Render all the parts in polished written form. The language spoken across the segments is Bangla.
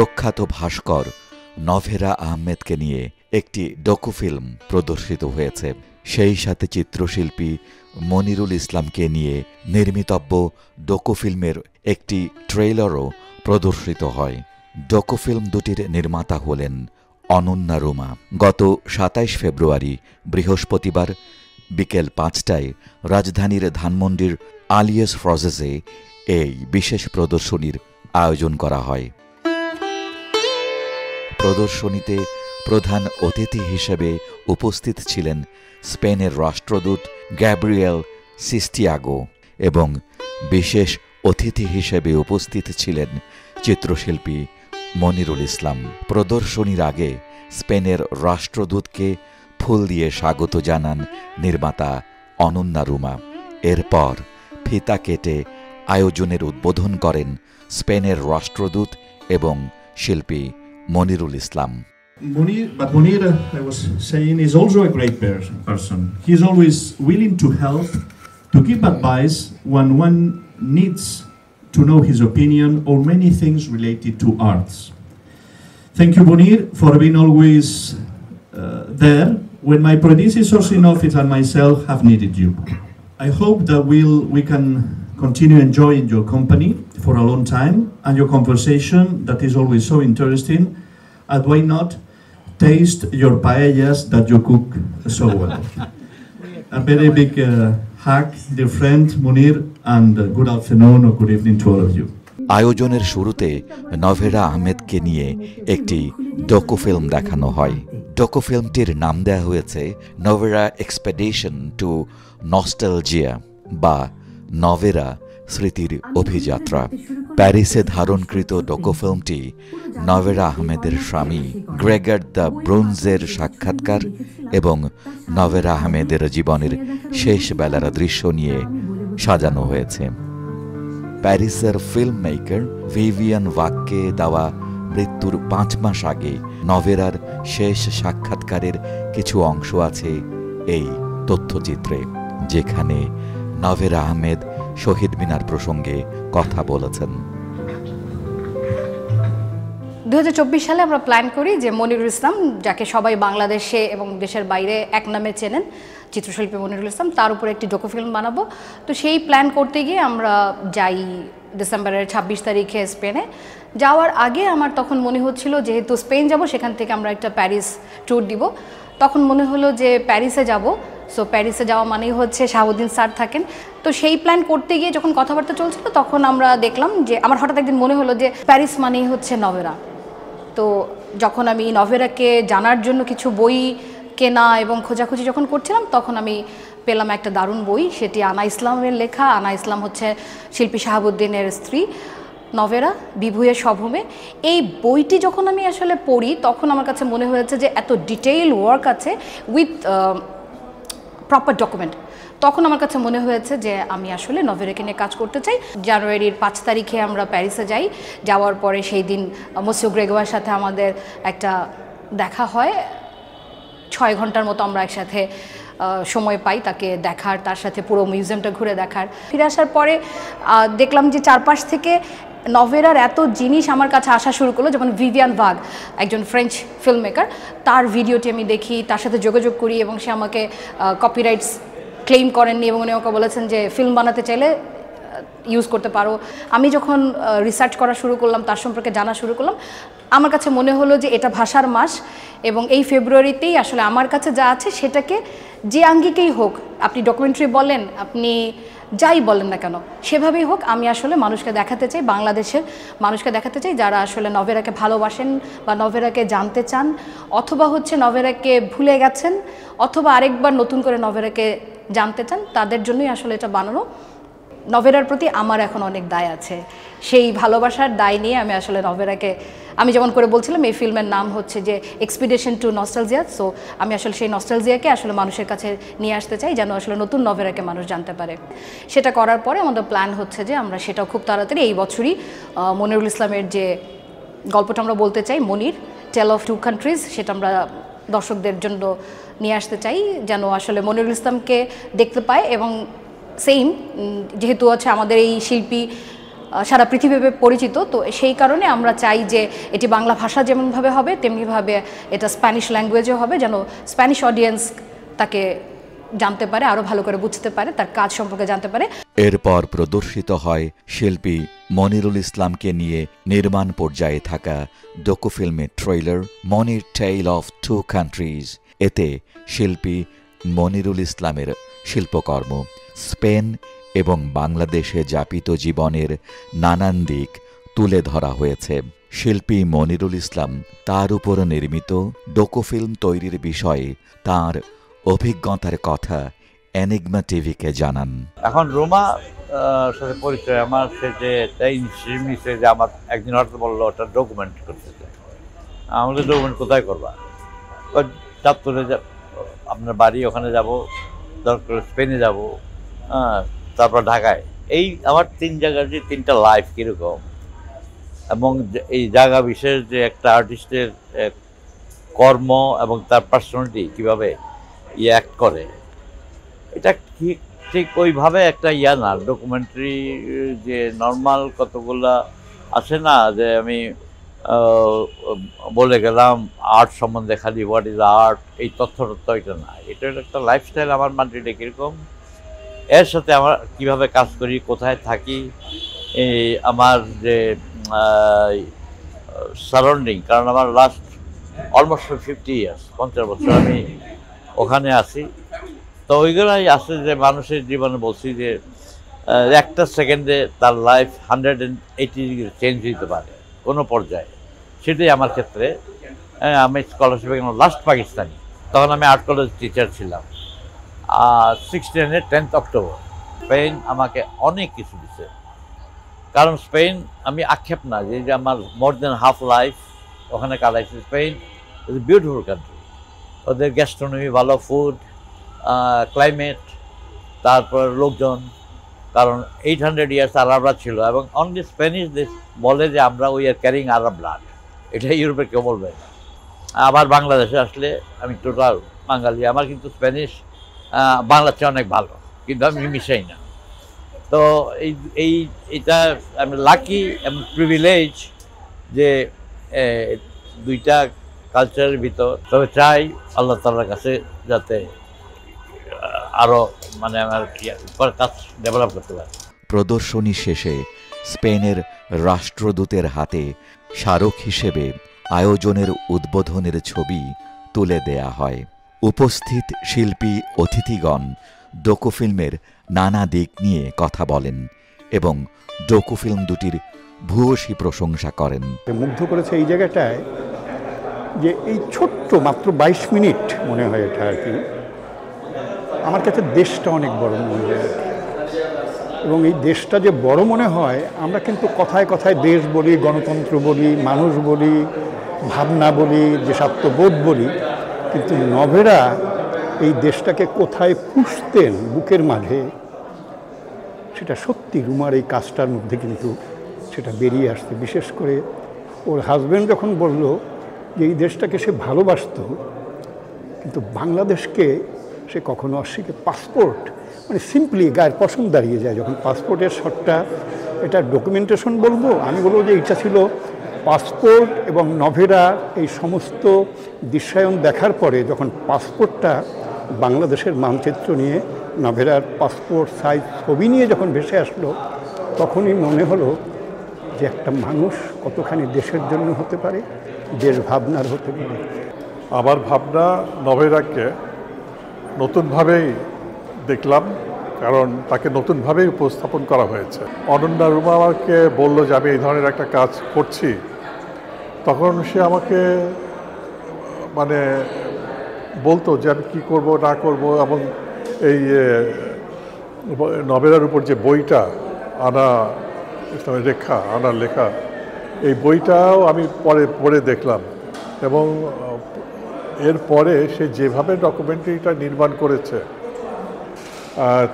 প্রখ্যাত ভাস্কর নভেরা আহমেদকে নিয়ে একটি ডকুফিল্ম প্রদর্শিত হয়েছে। সেই সাথে চিত্রশিল্পী মনিরুল ইসলামকে নিয়ে নির্মিতব্য ডকুফিল্মের একটি ট্রেইলারও প্রদর্শিত হয়। ডকুফিল্ম দুটির নির্মাতা হলেন অনন্যা রুমা। গত ২৭ ফেব্রুয়ারি বৃহস্পতিবার বিকেল ৫টায় রাজধানীর ধানমন্ডির আলিয়াস ফ্রজেসে এই বিশেষ প্রদর্শনীর আয়োজন করা হয়। প্রদর্শনীতে প্রধান অতিথি হিসেবে উপস্থিত ছিলেন স্পেনের রাষ্ট্রদূত গ্যাব্রিয়েল সিস্টিয়াগো এবং বিশেষ অতিথি হিসেবে উপস্থিত ছিলেন চিত্রশিল্পী মনিরুল ইসলাম। প্রদর্শনীর আগে স্পেনের রাষ্ট্রদূতকে ফুল দিয়ে স্বাগত জানান নির্মাতা অনন্যা রুমা। এরপর ফিতা কেটে আয়োজনের উদ্বোধন করেন স্পেনের রাষ্ট্রদূত এবং শিল্পী মনিরুল ইসলাম। Munir, I was saying, is also a great person. He's always willing to help, to give advice when one needs to know his opinion on many things related to arts. Thank you, Munir, for being always there when my predecessors in office and myself have needed you. I hope that we can continue enjoying your company for a long time and your conversation that is always so interesting. And why not taste your paellas that you cook so well. A very big hug, dear friend Munir, and good afternoon or good evening to all of you. আয়োজনের শুরুতে নভেরা আহমেদকে নিয়ে একটি ডকুফিল্ম দেখানো হয়। ডকুফিল্মটির নাম দেওয়া হয়েছে নভেরা এক্সপেডিশন টু নস্টালজিয়া বা নভেরা স্মৃতির অভিযাত্রা। প্যারিসে ধারণকৃত ডকুফিল্মটি নভেরা আহমেদের স্বামী গ্রেগার দ্য ব্রোঞ্জের সাক্ষাৎকার এবং নভেরা আহমেদের জীবনের শেষ বেলার দৃশ্য নিয়ে সাজানো হয়েছে। প্যারিসের ফিল্ম মেকার ভিভিয়ান ওয়াগকে দেওয়া মৃত্যুর ৫ মাস আগে নভেরার শেষ সাক্ষাৎকারের কিছু অংশ আছে এই তথ্যচিত্রে, যেখানে নভেরা আহমেদ শহীদ মিনার প্রসঙ্গে কথা বলেছেন। ২০২৪ সালে আমরা প্ল্যান করি যে মনিরুল ইসলাম, যাকে সবাই বাংলাদেশে এবং দেশের বাইরে এক নামে চেনেন, চিত্রশিল্পী মনিরুল ইসলাম, তার উপরে একটি ডকুফিল্ম বানাবো। তো সেই প্ল্যান করতে গিয়ে আমরা যাই ডিসেম্বরের ২৬ তারিখে স্পেনে। যাওয়ার আগে আমার তখন মনে হচ্ছিল যেহেতু স্পেন যাব, সেখান থেকে আমরা একটা প্যারিস ট্যুর দিব। তখন মনে হলো যে প্যারিসে যাব, সো প্যারিসে যাওয়া মানেই হচ্ছে শাহাবুদ্দিন স্যার থাকেন। তো সেই প্ল্যান করতে গিয়ে যখন কথাবার্তা চলছিল তখন আমরা দেখলাম যে আমার হঠাৎ একদিন মনে হলো যে প্যারিস মানেই হচ্ছে নভেরা। তো যখন আমি নভেরাকে জানার জন্য কিছু বই কেনা এবং খোঁজাখুঁজি যখন করছিলাম, তখন আমি পেলাম একটা দারুণ বই, সেটি আনা ইসলামের লেখা। আনা ইসলাম হচ্ছে শিল্পী শাহাবুদ্দিনের স্ত্রী। নভেরা বিভুয়ের স্বভূমে। এই বইটি যখন আমি আসলে পড়ি তখন আমার কাছে মনে হয়েছে যে এত ডিটেইল ওয়ার্ক আছে উইথ প্রপার ডকুমেন্ট। তখন আমার কাছে মনে হয়েছে যে আমি আসলে নভেরাকে নিয়ে কাজ করতে চাই। জানুয়ারির ৫ তারিখে আমরা প্যারিসে যাই। যাওয়ার পরে সেই দিন মসিও গ্রেগোয়ার সাথে আমাদের একটা দেখা হয়। ৬ ঘন্টার মতো আমরা একসাথে সময় পাই তাকে দেখার, তার সাথে পুরো মিউজিয়ামটা ঘুরে দেখার। ফিরে আসার পরে দেখলাম যে চারপাশ থেকে নভেরার এত জিনিস আমার কাছে আসা শুরু করলো। যেমন ভিভিয়ান ওয়াগ, একজন ফ্রেঞ্চ ফিল্ম মেকার, তার ভিডিওটি আমি দেখি, তার সাথে যোগাযোগ করি এবং সে আমাকে কপিরাইটস ক্লেম করেননি এবং উনি আমাকে বলেছেন যে ফিল্ম বানাতে চাইলে ইউজ করতে পারো। আমি যখন রিসার্চ করা শুরু করলাম, তার সম্পর্কে জানা শুরু করলাম, আমার কাছে মনে হলো যে এটা ভাষার মাস এবং এই ফেব্রুয়ারিতেই আসলে আমার কাছে যা আছে সেটাকে যে আঙ্গিকেই হোক, আপনি ডকুমেন্টারি বলেন, আপনি যাই বলেন না কেন, সেভাবেই হোক, আমি আসলে মানুষকে দেখাতে চাই, বাংলাদেশের মানুষকে দেখাতে চাই যারা আসলে নভেরাকে ভালোবাসেন বা নভেরাকে জানতে চান, অথবা হচ্ছে নভেরাকে ভুলে গেছেন, অথবা আরেকবার নতুন করে নভেরাকে জানতে চান, তাদের জন্যই আসলে এটা বানানো। নভেরার প্রতি আমার এখন অনেক দায় আছে, সেই ভালোবাসার দায় নিয়ে আমি আসলে নভেরাকে, আমি যেমন করে বলছিলাম এই ফিল্মের নাম হচ্ছে যে এক্সপিডিশন টু নস্টালজিয়া। সো আমি আসলে সেই নস্টালজিয়াকে আসলে মানুষের কাছে নিয়ে আসতে চাই, যেন আসলে নতুন নভেরাকে মানুষ জানতে পারে। সেটা করার পরে আমাদের প্ল্যান হচ্ছে যে আমরা সেটাও খুব তাড়াতাড়ি এই বছরই মনিরুল ইসলামের যে গল্পটা আমরা বলতে চাই, মনির টেল অফ টু কান্ট্রিজ, সেটা আমরা দর্শকদের জন্য নিয়ে আসতে চাই, যেন আসলে মনিরুল ইসলামকে দেখতে পায়। এবং সেম যেহেতু আছে আমাদের এই শিল্পী সারা পৃথিবীতে পরিচিত। তো সেই কারণে আমরা চাই যে এটি বাংলা ভাষা যেমনভাবে হবে তেমনিভাবে এটা স্প্যানিশ ল্যাঙ্গুয়েজও হবে, যেন স্প্যানিশ অডিয়েন্স তাকে জানতে পারে, আরও ভালো করে বুঝতে পারে, তার কাজ সম্পর্কে জানতে পারে। এরপর প্রদর্শিত হয় শিল্পী মনিরুল ইসলামকে নিয়ে নির্মাণ পর্যায়ে থাকা ডকুফিল্মের trailer Monir tale of two countries. এতে শিল্পী মনিরুল ইসলামের শিল্পকর্ম স্পেন এবং বাংলাদেশে যাপিত জীবনের নানান দিক তুলে ধরা হয়েছে। শিল্পী মনিরুল ইসলাম তার উপর নির্মিত ডকুফিল্ম তৈরির বিষয়ে তার অভিজ্ঞতার কথা এনিগমা টিভিকে জানান। এখন রোমা সাথে পরিচয় আমার, সে যে নিশ্চয় যে আমার একদিন হয়তো বললো ওটা ডকুমেন্ট করতে চাই। আমাদের ডকুমেন্ট কোথায় করবা? চাঁদপুরে আপনার বাড়ি, ওখানে যাব, দরকার স্পেনে যাব, তারপর ঢাকায়। এই আমার 3 জায়গার যে 3টা লাইফ কীরকম, এবং এই জায়গা বিশেষ যে একটা আর্টিস্টের কর্ম এবং তার পার্সোনালিটি কীভাবে অ্যাক্ট করে, এটা ঠিক ওইভাবে একটা না ডকুমেন্টারি যে নর্মাল কতগুলা আছে না, যে আমি বলে গেলাম আর্ট সম্বন্ধে খালি হোয়াট ইজ আর্ট, এই তথ্য এটা না। এটা একটা লাইফস্টাইল আমার মানটিটা কীরকম, এর সাথে আমার কিভাবে কাজ করি, কোথায় থাকি, এই আমার যে সারাউন্ডিং, কারণ আমার লাস্ট অলমোস্ট 50 ইয়ার্স 50 বছর আমি ওখানে আছি। তো ওইগুলোই আছে যে মানুষের জীবনে বলছি যে একটা সেকেন্ডে তার লাইফ 180 ডিগ্রি চেঞ্জ হতে পারে কোনো পর্যায়ে। সেটাই আমার ক্ষেত্রে। আমি স্কলারশিপে গেলাম লাস্ট পাকিস্তানি, তখন আমি আর্ট কলেজ টিচার ছিলাম। 10th অক্টোবর স্পেন আমাকে অনেক কিছু দিছে, কারণ স্পেন আমি আক্ষেপ না যে আমার মোর দেন হাফ লাইফ ওখানে কাটাইছি। Spain is a beautiful country, ওদের গ্যাস্ট্রোনমি ভালো, ফুড, ক্লাইমেট, তারপর লোকজন, কারণ 800 ইয়ার্স আরবরা ছিল এবং অনলি স্প্যানিশ দেশ বলে যে আমরা we are carrying Arab blood, এটা ইউরোপে কেউ বলবে না। আবার বাংলাদেশে আসলে আমি টোটাল বাঙালি, আমার কিন্তু স্প্যানিশ বাংলার চেয়ে অনেক ভালো, কিন্তু আমি মিশাই না। তো এইটা আমি লাকি এবং প্রিভিলেজ যে 2টা কালচারের ভিতর। তবে চাই আল্লাহ তাআলার কাছে যাতে আরও মানে আমার কাজ ডেভেলপ করতে পারে। প্রদর্শনী শেষে স্পেনের রাষ্ট্রদূতের হাতে স্মারক হিসেবে আয়োজনের উদ্বোধনের ছবি তুলে দেয়া হয়। উপস্থিত শিল্পী অতিথিগণ ডকুফিল্মের নানা দিক নিয়ে কথা বলেন এবং ডকুফিল্ম দুটির ভূয়সী প্রশংসা করেন। মুগ্ধ করেছে এই জায়গাটায় যে এই ছোট্ট মাত্র 22 মিনিট মনে হয় এটা আর কি, আমার কাছে দেশটা অনেক বড় মনে হয়। এবং এই দেশটা যে বড় মনে হয়, আমরা কিন্তু কথায় কথায় দেশ বলি, গণতন্ত্র বলি, মানুষ বলি, ভাবনা বলি, দেশাত্মবোধ বলি, কিন্তু নভেরা এই দেশটাকে কোথায় পুষতেন বুকের মাঝে, সেটা সত্যি রুমার এই কাজটার মধ্যে কিন্তু সেটা বেরিয়ে আসছে। বিশেষ করে ওর হাজব্যান্ড যখন বলল যে এই দেশটাকে সে ভালোবাসত, কিন্তু বাংলাদেশকে সে কখনো অস্বীকার, পাসপোর্ট মানে সিম্পলি গায়ের পছন্দ দাঁড়িয়ে যায় যখন পাসপোর্টের শটটা, এটা ডকুমেন্টেশন বলবো, আমি বলবো যে এটা ছিল পাসপোর্ট এবং নভেরা এই সমস্ত দৃশ্যায়ন দেখার পরে যখন পাসপোর্টটা বাংলাদেশের মানচিত্র নিয়ে নভেরার পাসপোর্ট সাইজ ছবি নিয়ে যখন ভেসে আসলো, তখনই মনে হলো যে একটা মানুষ কতখানি দেশের জন্য হতে পারে, দেশ ভাবনার হতে পারে। আমার ভাবনা নভেরাকে নতুনভাবেই দেখলাম, কারণ তাকে নতুনভাবেই উপস্থাপন করা হয়েছে। অনন্যা রুমা আমাকে বললো যে আমি এই ধরনের একটা কাজ করছি, তখন সে আমাকে মানে বলতো যে আমি কী করব না করব, এবং এই নভেরার উপর যে বইটা আনা ইসলামের রেখা আনার লেখা, এই বইটাও আমি পড়ে দেখলাম। এবং এরপরে সে যেভাবে ডকুমেন্টারিটা নির্মাণ করেছে,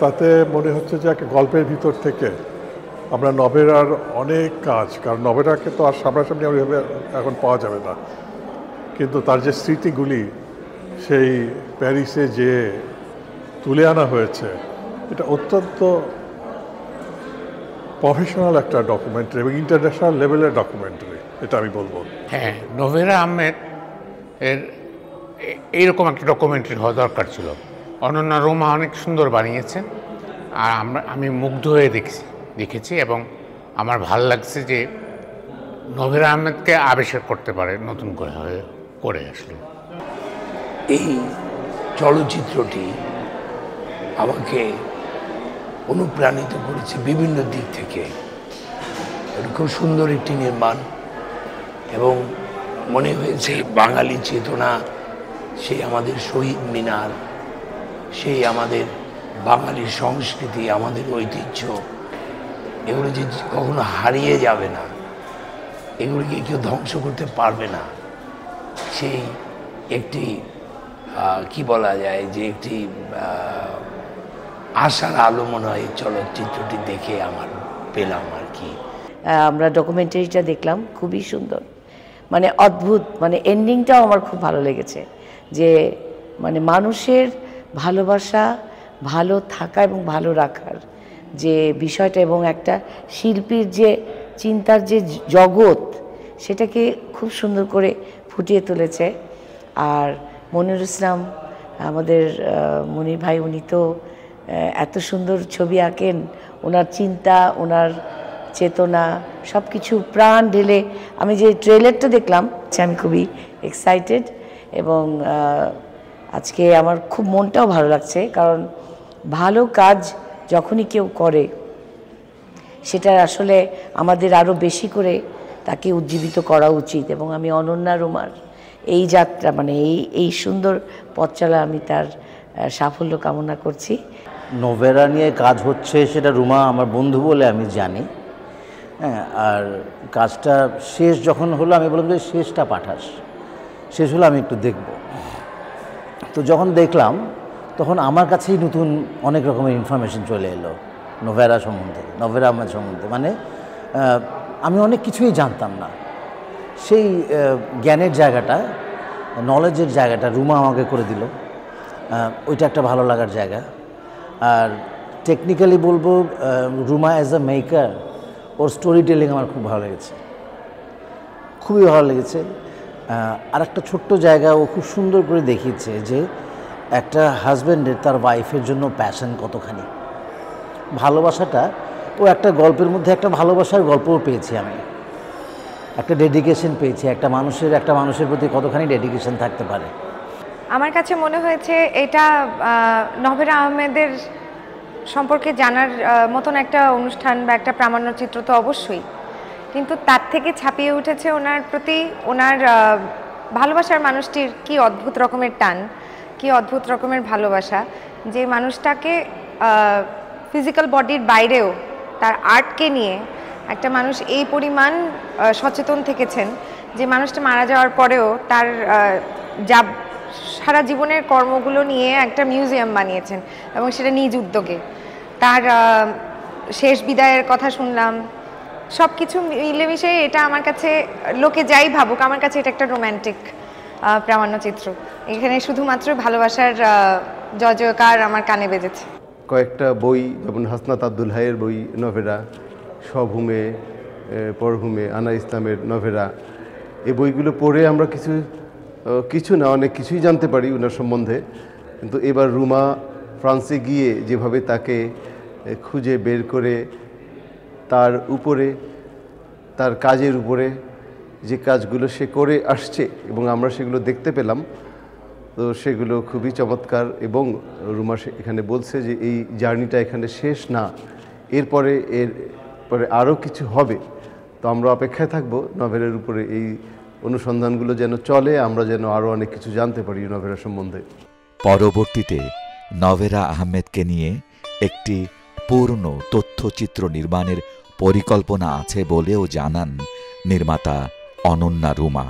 তাতে মনে হচ্ছে যে একটা গল্পের ভিতর থেকে আমরা নভেরার অনেক কাজ, কারণ নভেরাকে তো আর সামনাসামনি ওইভাবে এখন পাওয়া যাবে না, কিন্তু তার যে স্মৃতিগুলি সেই প্যারিসে যে তুলে আনা হয়েছে, এটা অত্যন্ত প্রফেশনাল একটা ডকুমেন্টারি এবং ইন্টারন্যাশনাল লেভেলের ডকুমেন্টারি, এটা আমি বলবো। হ্যাঁ, নভেরা আহমেদ এর এইরকম একটা ডকুমেন্টারি হওয়া দরকার ছিল। অনন্যা রোমা অনেক সুন্দর বানিয়েছেন, আর আমি মুগ্ধ হয়ে দেখেছি এবং আমার ভাল লাগছে যে নভেরা আহমেদকে আবিষ্কার করতে পারে নতুন করে আসলে। এই চলচ্চিত্রটি আমাকে অনুপ্রাণিত করেছে বিভিন্ন দিক থেকে। খুব সুন্দর একটি নির্মাণ এবং মনে হয়েছে বাঙালি চেতনা, সেই আমাদের শহীদ মিনার, সেই আমাদের বাঙালির সংস্কৃতি, আমাদের ঐতিহ্য, এগুলো যে কখনো হারিয়ে যাবে না, এগুলিকে কেউ ধ্বংস করতে পারবে না, সেই একটি কি বলা যায় যে একটি আশার আলো মনে হয় চলচ্চিত্রটি দেখে আমার পেলাম আর কি। আমরা ডকুমেন্টারিটা দেখলাম, খুবই সুন্দর, মানে অদ্ভুত, মানে এন্ডিংটাও আমার খুব ভালো লেগেছে, যে মানে মানুষের ভালোবাসা, ভালো থাকা এবং ভালো রাখার যে বিষয়টা এবং একটা শিল্পীর যে চিন্তার যে জগৎ, সেটাকে খুব সুন্দর করে ফুটিয়ে তুলেছে। আর মনির ইসলাম, আমাদের মনির ভাই, উনি তো এত সুন্দর ছবি আঁকেন, ওনার চিন্তা, ওনার চেতনা সব কিছু প্রাণ ঢেলে। আমি যে ট্রেলারটা দেখলাম, আমি খুবই এক্সাইটেড এবং আজকে আমার খুব মনটাও ভালো লাগছে, কারণ ভালো কাজ যখনই কেউ করে সেটা আসলে আমাদের আরও বেশি করে তাকে উজ্জীবিত করা উচিত। এবং আমি অনন্যা রোমার এই যাত্রা, মানে এই সুন্দর পথ চলা, আমি তার সাফল্য কামনা করছি। নভেরা নিয়ে কাজ হচ্ছে, সেটা রুমা আমার বন্ধু বলে আমি জানি। হ্যাঁ, আর কাজটা শেষ যখন হলো, আমি বললাম যে শেষটা পাঠাস, শেষ হলো আমি একটু দেখব। তো যখন দেখলাম তখন আমার কাছেই নতুন অনেক রকমের ইনফরমেশন চলে এলো নভেরা সম্বন্ধে, নভেরা আহমেদ সম্বন্ধে। মানে আমি অনেক কিছুই জানতাম না, সেই জ্ঞানের জায়গাটা, নলেজের জায়গাটা রুমা আমাকে করে দিল। ওইটা একটা ভালো লাগার জায়গা। আর টেকনিক্যালি বলবো, Ruma as a maker, or story telling আমার খুব ভালো লেগেছে, খুবই ভালো লেগেছে। আর একটা ছোট্ট জায়গা ও খুব সুন্দর করে দেখিয়েছে যে একটা হাজব্যান্ডের তার ওয়াইফের জন্য প্যাশন কতখানি, ভালোবাসাটা। ও একটা গল্পের মধ্যে একটা ভালোবাসার গল্পও পেয়েছি আমি, একটা ডেডিকেশন পেয়েছি, একটা মানুষের প্রতি কতখানি ডেডিকেশন থাকতে পারে। আমার কাছে মনে হয়েছে এটা নভেরা আহমেদের সম্পর্কে জানার মতন একটা অনুষ্ঠান বা একটা প্রামাণ্যচিত্র তো অবশ্যই, কিন্তু তার থেকে ছাপিয়ে উঠেছে ওনার প্রতি ওনার ভালোবাসার মানুষটির কি অদ্ভুত রকমের টান, কি অদ্ভুত রকমের ভালোবাসা, যে মানুষটাকে ফিজিক্যাল বডির বাইরেও তার আর্টকে নিয়ে একটা মানুষ এই পরিমাণ সচেতন থেকেছেন যে মানুষটা মারা যাওয়ার পরেও তার যা সারা জীবনের কর্মগুলো নিয়ে একটা মিউজিয়াম বানিয়েছেন এবং সেটা নিজ উদ্যোগে। তার শেষ বিদায়ের কথা শুনলাম, সব কিছু মিলেমিশে এটা আমার কাছে, লোকে যাই ভাবুক, আমার কাছে এটা একটা রোম্যান্টিক প্রামাণ্যচিত্র। এখানে শুধুমাত্র ভালোবাসার জয়জয়কার আমার কানে বেজেছে। কয়েকটা বই, যেমন হাসনাত আব্দুল হাইয়ের বই নভেরা, স্বভূমে, পরভূমে, আনা ইসলামের নভেরা, এই বইগুলো পড়ে আমরা কিছু না অনেক কিছুই জানতে পারি ওনার সম্বন্ধে। কিন্তু এবার রুমা ফ্রান্সে গিয়ে যেভাবে তাকে খুঁজে বের করে তার উপরে, তার কাজের উপরে যে কাজগুলো সে করে আসছে এবং আমরা সেগুলো দেখতে পেলাম, তো সেগুলো খুবই চমৎকার। এবং রুমা এখানে বলছে যে এই জার্নিটা এখানে শেষ না, এরপরে আরও কিছু হবে। তো আমরা অপেক্ষায় থাকবো নভেরার উপরে এই অনুসন্ধানগুলো যেন চলে, আমরা যেন আরও অনেক কিছু জানতে পারি নভেরা সম্বন্ধে। পরবর্তীতে নভেরা আহমেদকে নিয়ে একটি পূর্ণ তথ্যচিত্র নির্মাণের পরিকল্পনা আছে বলেও জানান নির্মাতা অনন্যা রুমা।